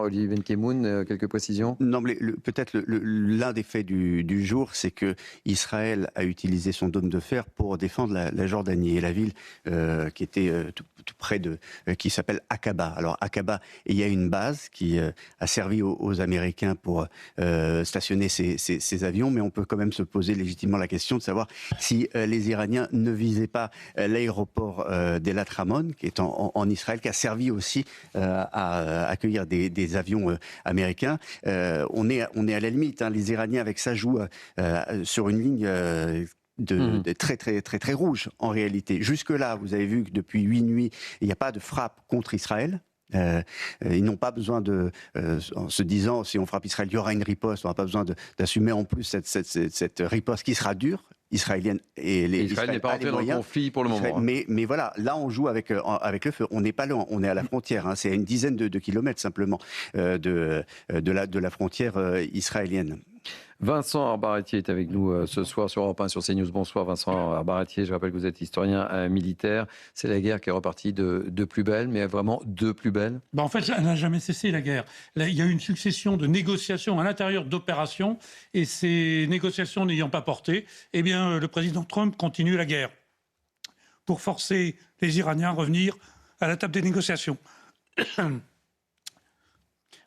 Olivier Benkemoun, quelques précisions? Non, mais peut-être l'un des faits du jour, c'est que Israël a utilisé son dôme de fer pour défendre la Jordanie et la ville qui était tout près qui s'appelle Aqaba. Alors Aqaba, il y a une base qui a servi aux Américains pour stationner ces avions, mais on peut quand même se poser légitimement la question de savoir si les Iraniens ne visaient pas l'aéroport d'Elat Ramon, qui est en Israël, qui a servi aussi à accueillir des avions américains. On est à la limite. Hein. Les Iraniens, avec ça, jouent sur une ligne de très rouge, en réalité. Jusque-là, vous avez vu que depuis 8 nuits, il n'y a pas de frappe contre Israël. Ils n'ont pas besoin en se disant, si on frappe Israël, il y aura une riposte. On n'a pas besoin d'assumer en plus cette riposte qui sera dure, israélienne. Israël n'est pas entré dans le conflit pour le moment. Mais voilà, là on joue avec le feu. On n'est pas loin, on est à la frontière. Hein. C'est à une dizaine de kilomètres simplement de la frontière israélienne. Vincent Arbaratier est avec nous ce soir sur Europe 1, sur CNews. Bonsoir Vincent Arbaratier, je rappelle que vous êtes historien militaire. C'est la guerre qui est repartie de plus belle, mais vraiment de plus belle. En fait, elle n'a jamais cessé la guerre. Là, il y a eu une succession de négociations à l'intérieur d'opérations, et ces négociations n'ayant pas porté, eh bien, le président Trump continue la guerre pour forcer les Iraniens à revenir à la table des négociations.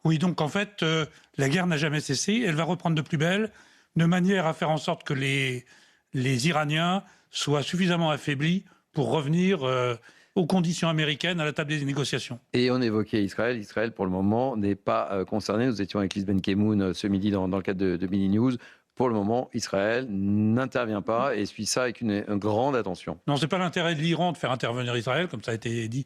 Oui, donc en fait, la guerre n'a jamais cessé. Elle va reprendre de plus belle, de manière à faire en sorte que les Iraniens soient suffisamment affaiblis pour revenir aux conditions américaines à la table des négociations. Et on évoquait Israël. Israël, pour le moment, n'est pas concerné. Nous étions avec Lise Benkemoun ce midi dans le cadre de Mini News. Pour le moment, Israël n'intervient pas et suit ça avec une grande attention. Non, ce n'est pas l'intérêt de l'Iran de faire intervenir Israël, comme ça a été dit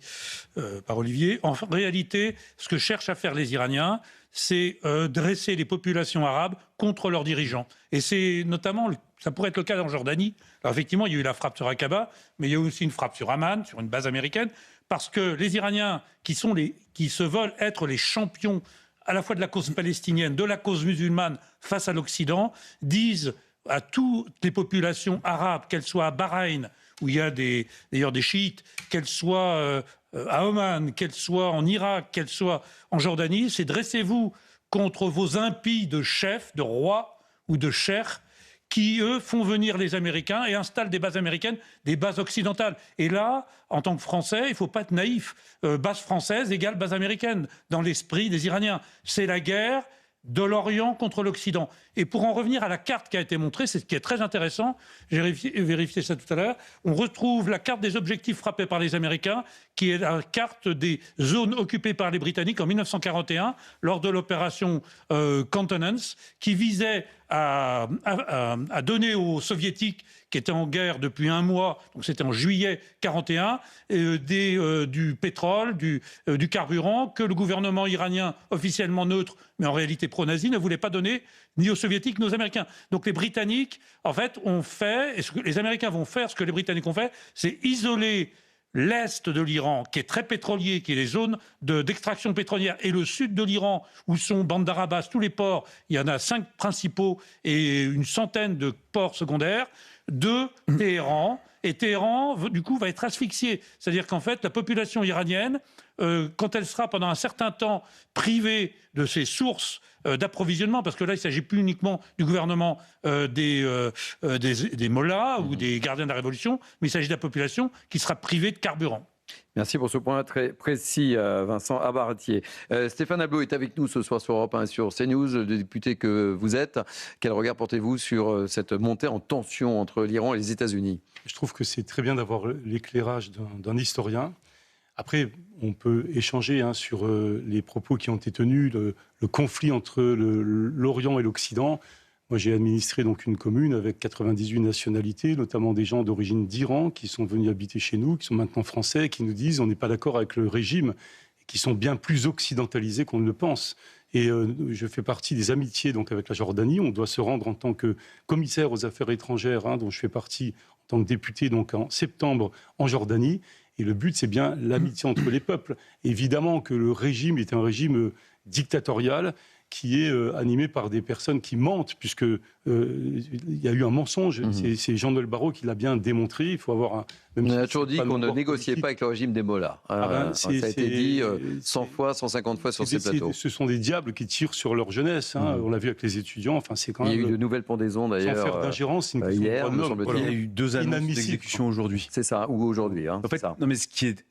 par Olivier. En réalité, ce que cherchent à faire les Iraniens, c'est dresser les populations arabes contre leurs dirigeants. Et c'est notamment, ça pourrait être le cas en Jordanie. Alors effectivement, il y a eu la frappe sur Aqaba, mais il y a eu aussi une frappe sur Amman, sur une base américaine, parce que les Iraniens, qui se veulent être les champions à la fois de la cause palestinienne, de la cause musulmane face à l'Occident, disent à toutes les populations arabes, qu'elles soient à Bahreïn, où il y a d'ailleurs des chiites, qu'elles soient à Oman, qu'elles soient en Irak, qu'elles soient en Jordanie, c'est dressez-vous contre vos impies de chefs, de rois ou de cheikhs, qui, eux, font venir les Américains et installent des bases américaines, des bases occidentales. Et là, en tant que Français, il ne faut pas être naïf. Base française égale base américaine, dans l'esprit des Iraniens. C'est la guerre de l'Orient contre l'Occident. Et pour en revenir à la carte qui a été montrée, c'est ce qui est très intéressant, j'ai vérifié ça tout à l'heure, on retrouve la carte des objectifs frappés par les Américains, qui est la carte des zones occupées par les Britanniques en 1941, lors de l'opération Countenance, qui visait à donner aux Soviétiques, qui étaient en guerre depuis un mois, donc c'était en juillet 41, du pétrole, du carburant, que le gouvernement iranien, officiellement neutre, mais en réalité pro-nazi, ne voulait pas donner ni aux Soviétiques ni aux Américains. Donc les Britanniques, en fait, ont fait, et ce que les Américains vont faire, ce que les Britanniques ont fait, c'est isoler l'est de l'Iran, qui est très pétrolier, qui est les zones d'extraction pétrolière, et le sud de l'Iran, où sont Bandar Abbas, tous les ports, il y en a 5 principaux et une centaine de ports secondaires, de Téhéran. Et Téhéran, du coup, va être asphyxié. C'est-à-dire qu'en fait, la population iranienne, quand elle sera pendant un certain temps privée de ses sources d'approvisionnement, parce que là, il ne s'agit plus uniquement du gouvernement des mollahs ou des gardiens de la révolution, mais il s'agit de la population qui sera privée de carburant. Merci pour ce point très précis, Vincent Arbaratier. Stéphane Ablo est avec nous ce soir sur Europe 1 et sur CNews, le député que vous êtes. Quel regard portez-vous sur cette montée en tension entre l'Iran et les États-Unis ? Je trouve que c'est très bien d'avoir l'éclairage d'un historien. Après, on peut échanger sur les propos qui ont été tenus, le conflit entre l'Orient et l'Occident. Moi, j'ai administré donc une commune avec 98 nationalités, notamment des gens d'origine d'Iran qui sont venus habiter chez nous, qui sont maintenant français, qui nous disent on n'est pas d'accord avec le régime, et qui sont bien plus occidentalisés qu'on ne le pense. Et je fais partie des amitiés donc avec la Jordanie. On doit se rendre en tant que commissaire aux affaires étrangères, dont je fais partie en tant que député donc en septembre en Jordanie. Et le but, c'est bien l'amitié entre les peuples. Évidemment que le régime est un régime dictatoriale qui est animée par des personnes qui mentent, puisque il y a eu un mensonge. C'est Jean-Noël Barrot qui l'a bien démontré. Il faut avoir on a toujours dit qu'on ne négociait pas avec le régime des mollahs. Ça a été dit 100 fois, 150 fois sur ces plateaux. Ce sont des diables qui tirent sur leur jeunesse. On l'a vu avec les étudiants. Enfin, c'est quand même. Il y a eu de nouvelles pendaisons d'ailleurs. Sans faire d'ingérence, hier, me semble-t-il. Il y a eu 2 annonces d'exécution aujourd'hui. C'est ça, ou aujourd'hui. En fait, non, mais ce qui est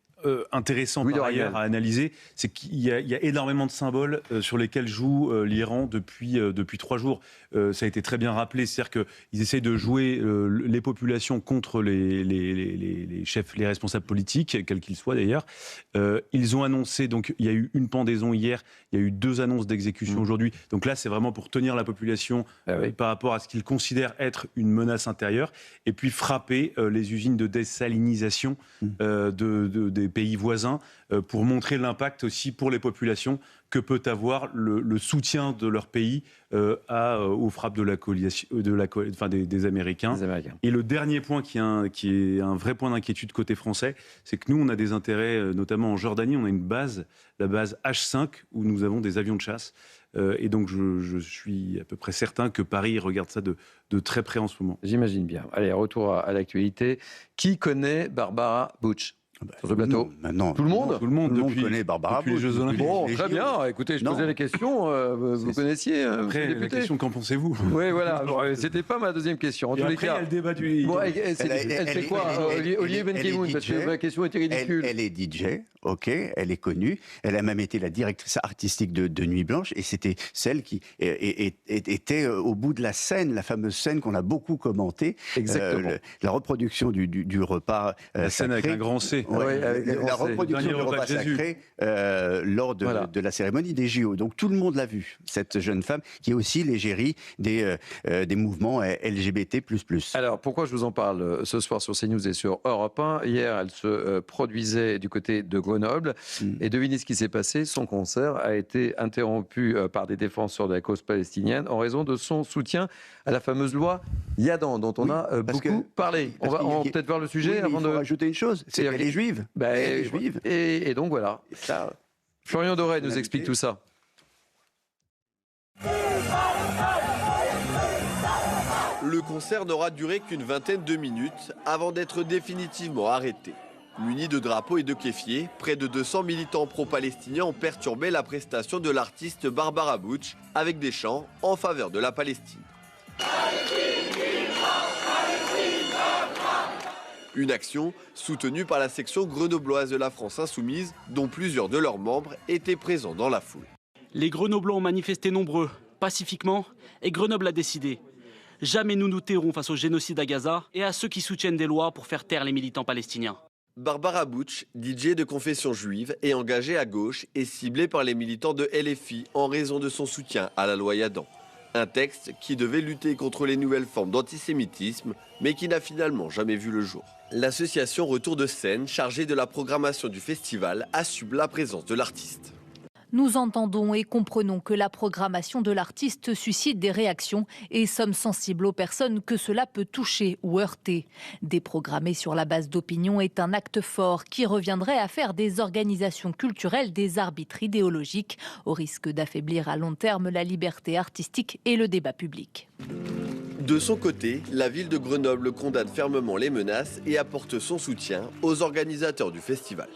intéressant par ailleurs à analyser, c'est qu'il y a énormément de symboles sur lesquels joue l'Iran depuis 3 jours. Ça a été très bien rappelé, c'est-à-dire qu'ils essayent de jouer les populations contre les chefs, les responsables politiques, quels qu'ils soient d'ailleurs. Ils ont annoncé, donc il y a eu une pendaison hier, il y a eu 2 annonces d'exécution aujourd'hui. Donc là, c'est vraiment pour tenir la population par rapport à ce qu'ils considèrent être une menace intérieure, et puis frapper les usines de désalinisation des pays voisins pour montrer l'impact aussi pour les populations que peut avoir le soutien de leur pays aux frappes des Américains. Et le dernier point qui est un vrai point d'inquiétude côté français, c'est que nous, on a des intérêts, notamment en Jordanie, on a une base, la base H5, où nous avons des avions de chasse. Et donc, je suis à peu près certain que Paris regarde ça de très près en ce moment. J'imagine bien. Allez, retour à l'actualité. Qui connaît Barbara Bush sur le plateau? Maintenant, tout le monde depuis, connaît Barbara depuis les Jeux Olympiques. Bon, très bien. Écoutez, je posais la question. Vous connaissiez après la question, qu'en pensez-vous? Oui, voilà. Bon, c'était pas ma deuxième question. En tous les cas, elle débat du. Bon, elle fait quoi, Olivier Benkemoun? Parce que ma question était ridicule. Elle est DJ, ok. Elle est connue. Elle a même été la directrice artistique de Nuit Blanche, et c'était celle qui était au bout de la scène, la fameuse scène qu'on a beaucoup commentée. Exactement. La reproduction du repas. La scène avec un grand C. La reproduction du repas sacré lors de la cérémonie des JO. Donc tout le monde l'a vue, cette jeune femme qui est aussi l'égérie des mouvements LGBT++. Alors pourquoi je vous en parle ce soir sur CNews et sur Europe 1? Hier, elle se produisait du côté de Grenoble. Et devinez ce qui s'est passé. Son concert a été interrompu par des défenseurs de la cause palestinienne en raison de son soutien à la fameuse loi Yadan, dont on a beaucoup parlé. On va peut-être voir le sujet avant de... rajouter une chose, c'est qu'elle est juive. Elle est juive. Et donc voilà. Florian Doré nous explique tout ça. Le concert n'aura duré qu'une vingtaine de minutes avant d'être définitivement arrêté. Munis de drapeaux et de kéfiers, près de 200 militants pro-palestiniens ont perturbé la prestation de l'artiste Barbara Bush avec des chants en faveur de la Palestine. Une action soutenue par la section grenobloise de la France Insoumise, dont plusieurs de leurs membres étaient présents dans la foule. Les Grenoblois ont manifesté nombreux, pacifiquement, et Grenoble a décidé. Jamais nous nous tairons face au génocide à Gaza et à ceux qui soutiennent des lois pour faire taire les militants palestiniens. Barbara Bush, DJ de confession juive et engagée à gauche, est ciblée par les militants de LFI en raison de son soutien à la loi Yadan. Un texte qui devait lutter contre les nouvelles formes d'antisémitisme, mais qui n'a finalement jamais vu le jour. L'association Retour de scène, chargée de la programmation du festival, assume la présence de l'artiste. Nous entendons et comprenons que la programmation de l'artiste suscite des réactions et sommes sensibles aux personnes que cela peut toucher ou heurter. Déprogrammer sur la base d'opinion est un acte fort qui reviendrait à faire des organisations culturelles des arbitres idéologiques, au risque d'affaiblir à long terme la liberté artistique et le débat public. De son côté, la ville de Grenoble condamne fermement les menaces et apporte son soutien aux organisateurs du festival.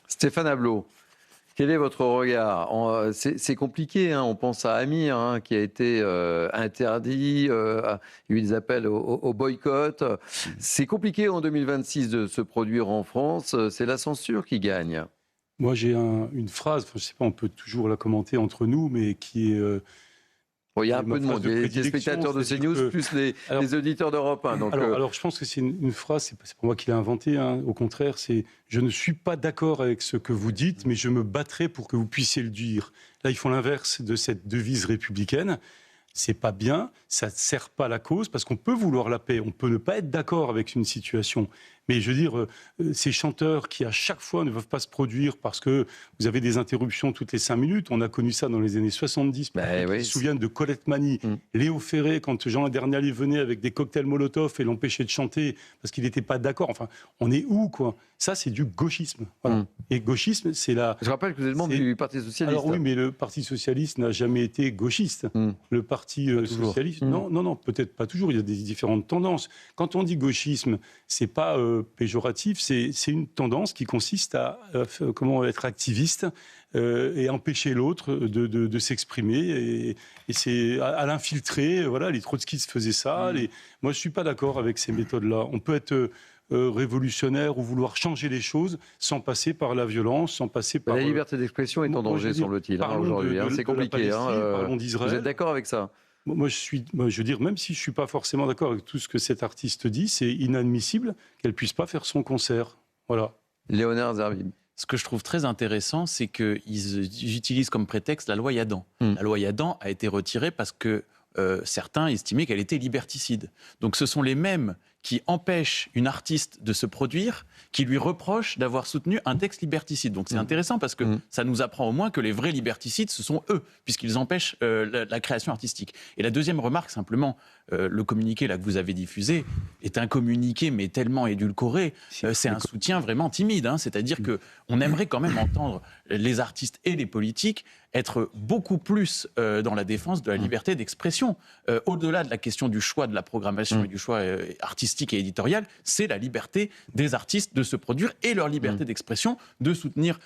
Stéphane Ablot, quel est votre regard? C'est compliqué, hein. On pense à Amir, qui a été interdit, il y a eu des appels au boycott. C'est compliqué en 2026 de se produire en France, c'est la censure qui gagne. Moi j'ai une phrase, je ne sais pas, on peut toujours la commenter entre nous, mais qui est... Bon, il y a un peu de monde, il y a des spectateurs de CNews, plus les auditeurs d'Europe 1. Donc alors, je pense que c'est une phrase, c'est pas moi qui l'ai inventée, au contraire, c'est « Je ne suis pas d'accord avec ce que vous dites, mais je me battrai pour que vous puissiez le dire ». Là, ils font l'inverse de cette devise républicaine. C'est pas bien, ça ne sert pas la cause, parce qu'on peut vouloir la paix, on peut ne pas être d'accord avec une situation, Mais je veux dire, ces chanteurs qui, à chaque fois, ne peuvent pas se produire parce que vous avez des interruptions toutes les 5 minutes. On a connu ça dans les années 70. Ils se souviennent de Colette Mani, Léo Ferré, quand Jean Adernali venait avec des cocktails Molotov et l'empêchait de chanter parce qu'il n'était pas d'accord. Enfin, on est où, quoi? Ça, c'est du gauchisme. Voilà. Et gauchisme, c'est la... Je rappelle que vous êtes membre du Parti Socialiste. Alors oui, mais le Parti Socialiste n'a jamais été gauchiste. Le Parti Socialiste, non, peut-être pas toujours. Il y a des différentes tendances. Quand on dit gauchisme, c'est pas péjoratif, c'est une tendance qui consiste à être activiste et empêcher l'autre de s'exprimer et c'est à l'infiltrer. Voilà, les trotskistes faisaient ça. Moi, je suis pas d'accord avec ces méthodes-là. On peut être révolutionnaire ou vouloir changer les choses sans passer par la violence, sans passer par... La liberté d'expression est en danger, semble-t-il, aujourd'hui. C'est compliqué. Parlons d'Israël. Vous êtes d'accord avec ça? Moi, je veux dire, même si je ne suis pas forcément d'accord avec tout ce que cet artiste dit, c'est inadmissible qu'elle ne puisse pas faire son concert. Voilà. Léonard Zerbib. Ce que je trouve très intéressant, c'est qu'ils utilisent comme prétexte la loi Yadan. La loi Yadan a été retirée parce que certains estimaient qu'elle était liberticide. Donc ce sont les mêmes qui empêchent une artiste de se produire, qui lui reprochent d'avoir soutenu un texte liberticide. Donc c'est intéressant parce que ça nous apprend au moins que les vrais liberticides, ce sont eux, puisqu'ils empêchent la création artistique. Et la deuxième remarque, simplement, le communiqué là, que vous avez diffusé est un communiqué, mais tellement édulcoré. C'est un soutien vraiment timide. C'est-à-dire qu'on aimerait quand même entendre les artistes et les politiques être beaucoup plus dans la défense de la liberté d'expression. Au-delà de la question du choix de la programmation et du choix artistique et éditorial, c'est la liberté des artistes de se produire et leur liberté d'expression de soutenir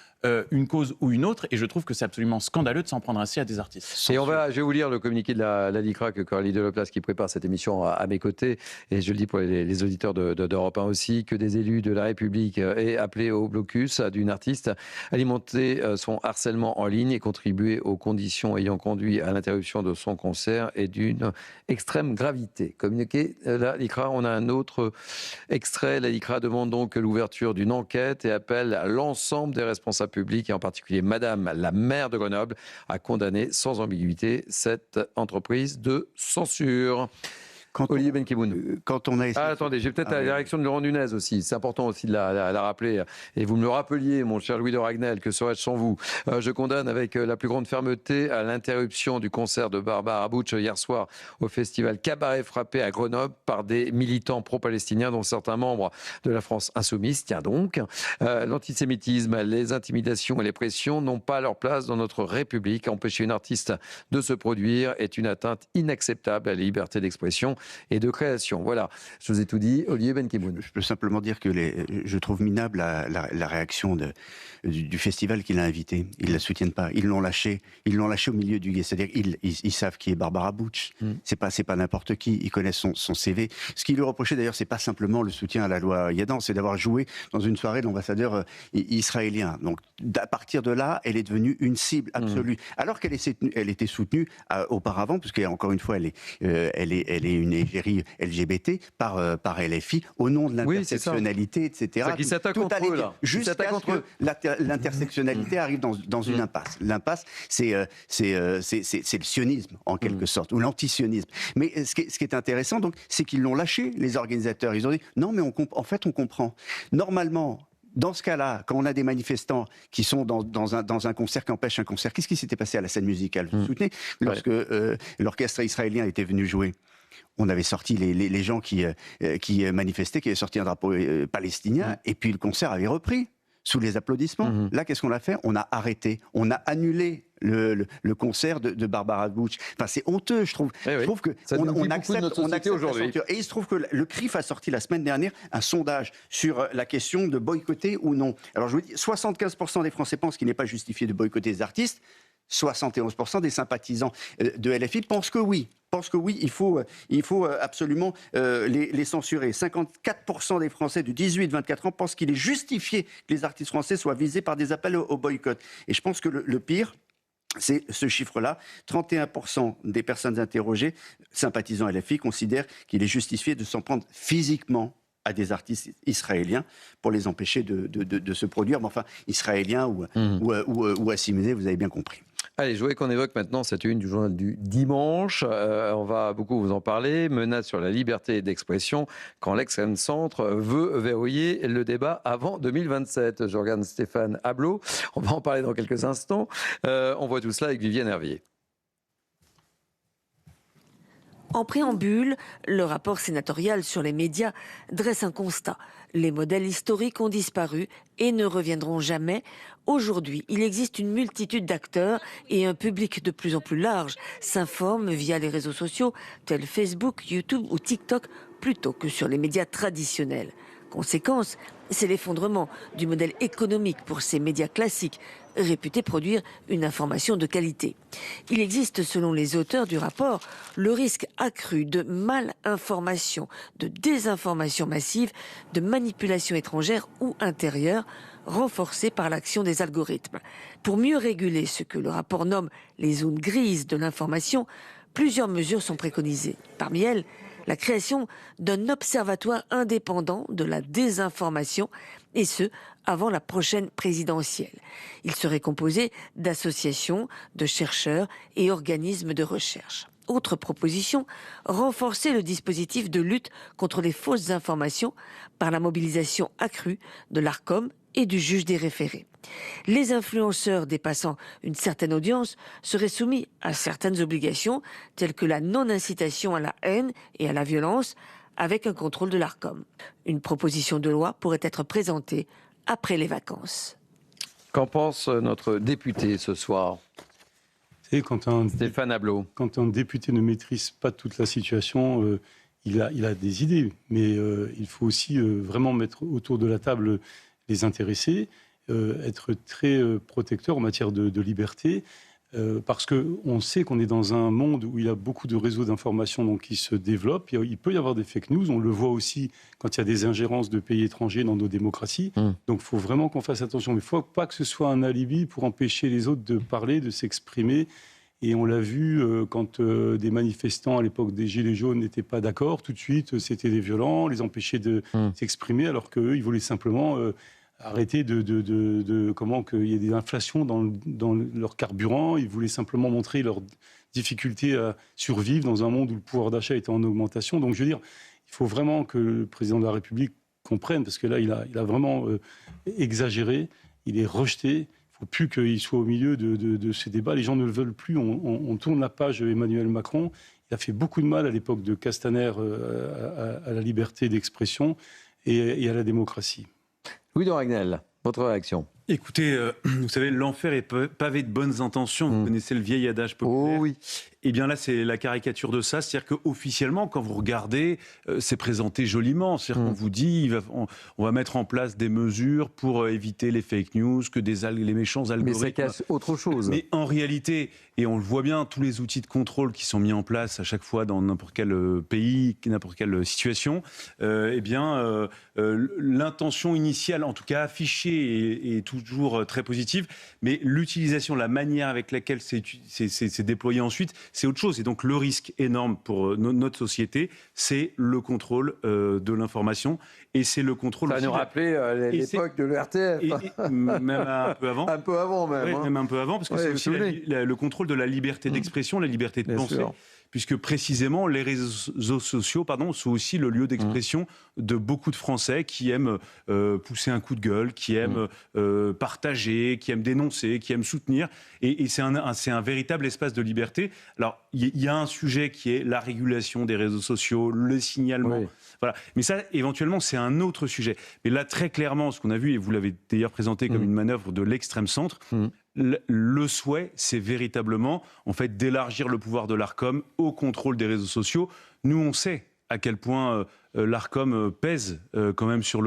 une cause ou une autre. Et je trouve que c'est absolument scandaleux de s'en prendre ainsi à des artistes. Et je vais vous lire le communiqué de la LICRA que Coralie Delaplace qui prépare cette émission à mes côtés. Et je le dis pour les auditeurs d'Europe 1 aussi, que des élus de la République aient appelé au blocus d'une artiste, alimenter son harcèlement en ligne et contribuer aux conditions ayant conduit à l'interruption de son concert est d'une extrême gravité. Communiqué la LICRA, on a un autre extrait. La LICRA demande donc l'ouverture d'une enquête et appelle à l'ensemble des responsables publics et en particulier Madame la maire de Grenoble à condamner sans ambiguïté cette entreprise de censure. Olivier Benkemoun. Quand on a essayé... attendez, j'ai peut-être la réaction de Laurent Nunez aussi. C'est important aussi de la rappeler. Et vous me le rappeliez, mon cher Louis de Ragnel, que serais-je sans vous? Je condamne avec la plus grande fermeté à l'interruption du concert de Barbara Bush hier soir au festival Cabaret Frappé à Grenoble par des militants pro-palestiniens, dont certains membres de la France insoumise. Tiens donc, l'antisémitisme, les intimidations et les pressions n'ont pas leur place dans notre République. Empêcher une artiste de se produire est une atteinte inacceptable à la liberté d'expression et de création. Voilà, je vous ai tout dit. Olivier Benkemoun. Je peux simplement dire que je trouve minable la réaction du festival qui l'a invité. Ils ne la soutiennent pas. Ils l'ont lâché. Ils l'ont lâché au milieu du guet. C'est-à-dire ils savent qui est Barbara Bush. C'est pas n'importe qui. Ils connaissent son CV. Ce qui lui reprochait d'ailleurs, c'est pas simplement le soutien à la loi Yadan, c'est d'avoir joué dans une soirée de l'ambassadeur israélien. Donc à partir de là, elle est devenue une cible absolue. Alors qu'elle était soutenue auparavant, parce qu'encore une fois, elle est une égérie LGBT par LFI au nom de l'intersectionnalité, etc. Ça qui s'attaque entre eux, là. Jusqu'à ce que l'intersectionnalité arrive dans une impasse. L'impasse, c'est le sionisme, en quelque sorte, ou l'antisionisme. Mais ce qui est intéressant, donc, c'est qu'ils l'ont lâché, les organisateurs. Ils ont dit, non, mais en fait, on comprend. Normalement, dans ce cas-là, quand on a des manifestants qui sont dans un concert, qui empêchent un concert, qu'est-ce qui s'était passé à la scène musicale? Vous vous souvenez, lorsque l'orchestre israélien était venu jouer? On avait sorti les gens qui manifestaient, qui avaient sorti un drapeau palestinien, et puis le concert avait repris sous les applaudissements. Là, qu'est-ce qu'on a fait? On a arrêté, on a annulé le concert de Barbara Bush. Enfin, c'est honteux, je trouve. Je trouve que on accepte aujourd'hui. Et il se trouve que le CRIF a sorti la semaine dernière un sondage sur la question de boycotter ou non. Alors, je vous dis, 75% des Français pensent qu'il n'est pas justifié de boycotter les artistes. 71% des sympathisants de LFI pensent que oui. Il faut absolument les censurer. 54% des Français de 18-24 ans pensent qu'il est justifié que les artistes français soient visés par des appels au boycott. Et je pense que le pire, c'est ce chiffre-là. 31% des personnes interrogées, sympathisants LFI, considèrent qu'il est justifié de s'en prendre physiquement à des artistes israéliens pour les empêcher de se produire. Mais enfin, israéliens ou assimilés, vous avez bien compris. Allez, je voulais qu'on évoque maintenant cette une du journal du dimanche. On va beaucoup vous en parler. Menace sur la liberté d'expression quand l'extrême centre veut verrouiller le débat avant 2027. Je regarde Stéphane Ablot. On va en parler dans quelques instants. On voit tout cela avec Viviane Hervier. En préambule, le rapport sénatorial sur les médias dresse un constat. Les modèles historiques ont disparu et ne reviendront jamais. Aujourd'hui, il existe une multitude d'acteurs et un public de plus en plus large s'informe via les réseaux sociaux tels Facebook, YouTube ou TikTok plutôt que sur les médias traditionnels. Conséquence, c'est l'effondrement du modèle économique pour ces médias classiques, réputés produire une information de qualité. Il existe, selon les auteurs du rapport, le risque accru de mal-information, de désinformation massive, de manipulation étrangère ou intérieure, renforcée par l'action des algorithmes. Pour mieux réguler ce que le rapport nomme les zones grises de l'information, plusieurs mesures sont préconisées. Parmi elles, la création d'un observatoire indépendant de la désinformation, et ce, avant la prochaine présidentielle. Il serait composé d'associations, de chercheurs et organismes de recherche. Autre proposition, renforcer le dispositif de lutte contre les fausses informations par la mobilisation accrue de l'Arcom et du juge des référés. Les influenceurs dépassant une certaine audience seraient soumis à certaines obligations, telles que la non-incitation à la haine et à la violence, avec un contrôle de l'Arcom. Une proposition de loi pourrait être présentée après les vacances. Qu'en pense notre député ce soir, Stéphane Ablot? Quand un député ne maîtrise pas toute la situation, il a des idées, mais il faut aussi vraiment mettre autour de la table les intéressés, être très protecteur en matière de liberté, parce qu'on sait qu'on est dans un monde où il y a beaucoup de réseaux d'information qui se développent. Il peut y avoir des fake news, on le voit aussi quand il y a des ingérences de pays étrangers dans nos démocraties. Donc il faut vraiment qu'on fasse attention. Mais il ne faut pas que ce soit un alibi pour empêcher les autres de parler, de s'exprimer. Et on l'a vu quand des manifestants à l'époque des Gilets jaunes n'étaient pas d'accord, tout de suite c'était des violents, les empêcher de s'exprimer, alors qu'eux, ils voulaient simplement arrêter comment qu'il y ait des inflations dans leur carburant. Ils voulaient simplement montrer leur difficulté à survivre dans un monde où le pouvoir d'achat était en augmentation. Donc je veux dire, il faut vraiment que le président de la République comprenne, parce que là, il a vraiment exagéré, il est rejeté. Il ne faut plus qu'il soit au milieu de ces débats. Les gens ne le veulent plus. On tourne la page Emmanuel Macron. Il a fait beaucoup de mal à l'époque de Castaner à la liberté d'expression et à la démocratie. Louis de Ragnel, votre réaction? Écoutez, vous savez, l'enfer est pavé de bonnes intentions. Vous connaissez le vieil adage populaire. Oh oui. Eh bien là, c'est la caricature de ça. C'est-à-dire qu'officiellement, quand vous regardez, c'est présenté joliment. C'est-à-dire qu'on vous dit, on va mettre en place des mesures pour éviter les fake news, que les méchants algorithmes... Mais ça cache autre chose. Mais en réalité, et on le voit bien, tous les outils de contrôle qui sont mis en place à chaque fois dans n'importe quel pays, n'importe quelle situation, l'intention initiale, en tout cas affichée, est toujours très positive. Mais l'utilisation, la manière avec laquelle c'est déployé ensuite, c'est autre chose. Et donc le risque énorme pour notre société, c'est le contrôle de l'information. Et c'est le contrôle... Ça nous rappelait l'époque de l'ERTF. Même un peu avant. Un peu avant même. Oui, même un peu avant, parce que c'est aussi le contrôle de la liberté d'expression, la liberté de penser. Puisque précisément les réseaux sociaux sont aussi le lieu d'expression de beaucoup de Français qui aiment pousser un coup de gueule, qui aiment partager, qui aiment dénoncer, qui aiment soutenir. Et c'est un véritable espace de liberté. Alors, il y a un sujet qui est la régulation des réseaux sociaux, le signalement. Oui. Voilà. Mais ça, éventuellement, c'est un autre sujet. Mais là, très clairement, ce qu'on a vu, et vous l'avez d'ailleurs présenté comme une manœuvre de l'extrême centre, le souhait, c'est véritablement en fait d'élargir le pouvoir de l'Arcom au contrôle des réseaux sociaux. Nous, on sait à quel point l'Arcom pèse quand même sur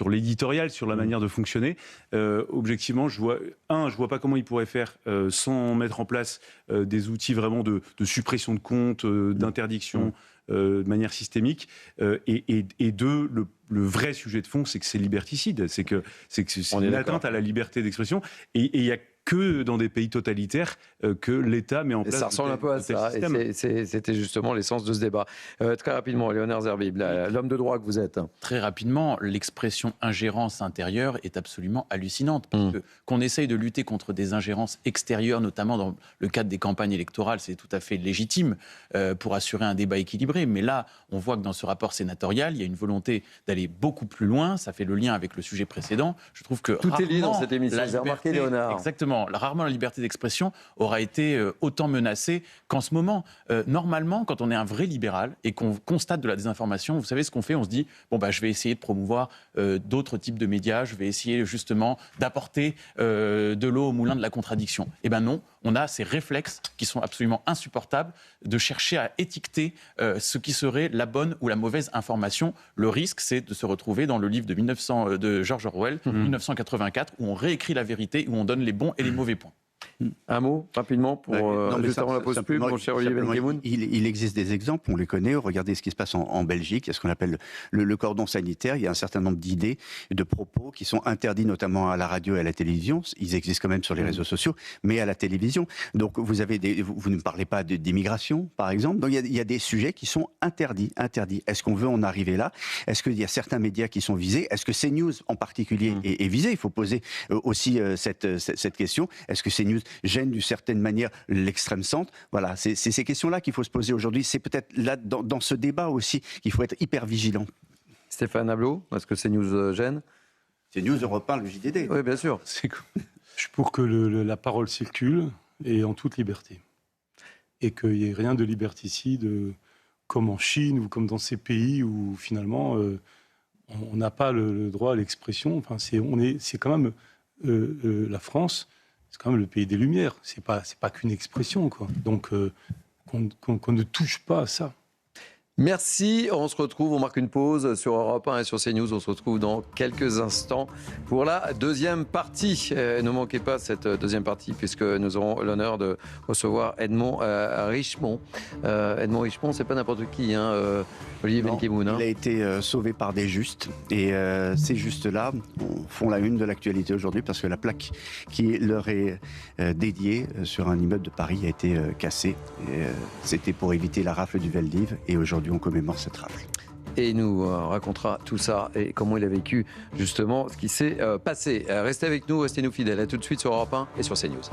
l'éditorial, sur la manière de fonctionner. Objectivement, je vois pas comment ils pourraient faire sans mettre en place des outils vraiment de suppression de comptes, d'interdiction de manière systémique. Et deux, le vrai sujet de fond, c'est que c'est liberticide. C'est une atteinte à la liberté d'expression. Et il y a que dans des pays totalitaires que l'État met en place. Ça ressemble un peu à ça. Et c'était justement l'essence de ce débat. Très rapidement, Léonard Zerbib, l'homme de droit que vous êtes. Très rapidement, l'expression ingérence intérieure est absolument hallucinante. Parce que qu'on essaye de lutter contre des ingérences extérieures, notamment dans le cadre des campagnes électorales, c'est tout à fait légitime pour assurer un débat équilibré. Mais là, on voit que dans ce rapport sénatorial, il y a une volonté d'aller beaucoup plus loin. Ça fait le lien avec le sujet précédent. Je trouve que tout est lié dans cette émission. Vous avez remarqué, Léonard. Exactement. Rarement la liberté d'expression aura été autant menacée qu'en ce moment. Normalement, quand on est un vrai libéral et qu'on constate de la désinformation, vous savez ce qu'on fait? On se dit, je vais essayer de promouvoir d'autres types de médias, je vais essayer justement d'apporter de l'eau au moulin de la contradiction. Eh bien non, on a ces réflexes qui sont absolument insupportables de chercher à étiqueter ce qui serait la bonne ou la mauvaise information. Le risque, c'est de se retrouver dans le livre de George Orwell, 1984, où on réécrit la vérité, où on donne les bons et les mauvais points. Un mot, rapidement, pour juste avant la pause pub, mon cher Olivier Benkemoun. Il existe des exemples, on les connaît. Regardez ce qui se passe en Belgique. Il y a ce qu'on appelle le cordon sanitaire. Il y a un certain nombre d'idées, de propos qui sont interdits, notamment à la radio et à la télévision. Ils existent quand même sur les réseaux sociaux, mais à la télévision. Donc, vous ne parlez pas d'immigration, par exemple. Donc, il y a des sujets qui sont interdits. Est-ce qu'on veut en arriver là? Est-ce qu'il y a certains médias qui sont visés? Est-ce que CNews, en particulier, est visé? Il faut poser aussi cette question. Est-ce que CNews gêne d'une certaine manière l'extrême centre? Voilà, c'est ces questions-là qu'il faut se poser aujourd'hui. C'est peut-être là, dans ce débat aussi, qu'il faut être hyper vigilant. Stéphane Ablot, est-ce que CNews gêne? CNews, Europe 1, le JDD. Oui, bien sûr. Je suis pour que la parole circule et en toute liberté. Et qu'il n'y ait rien de liberticide comme en Chine ou comme dans ces pays où finalement on n'a pas le droit à l'expression. Enfin, c'est quand même la France. C'est quand même le pays des Lumières. C'est pas qu'une expression, quoi. Donc, qu'on ne touche pas à ça. Merci. On se retrouve, on marque une pause sur Europe 1 et sur CNews. On se retrouve dans quelques instants pour la deuxième partie. Ne manquez pas cette deuxième partie puisque nous aurons l'honneur de recevoir Edmond Richemont. Edmond Richemont, c'est pas n'importe qui, Olivier Benkemoun. Il a été sauvé par des justes et ces justes-là font la une de l'actualité aujourd'hui parce que la plaque qui leur est dédiée sur un immeuble de Paris a été cassée. C'était pour éviter la rafle du Veldiv et aujourd'hui on commémore cette rafle. Et il nous racontera tout ça et comment il a vécu justement ce qui s'est passé. Restez avec nous, restez-nous fidèles. À tout de suite sur Europe 1 et sur CNews.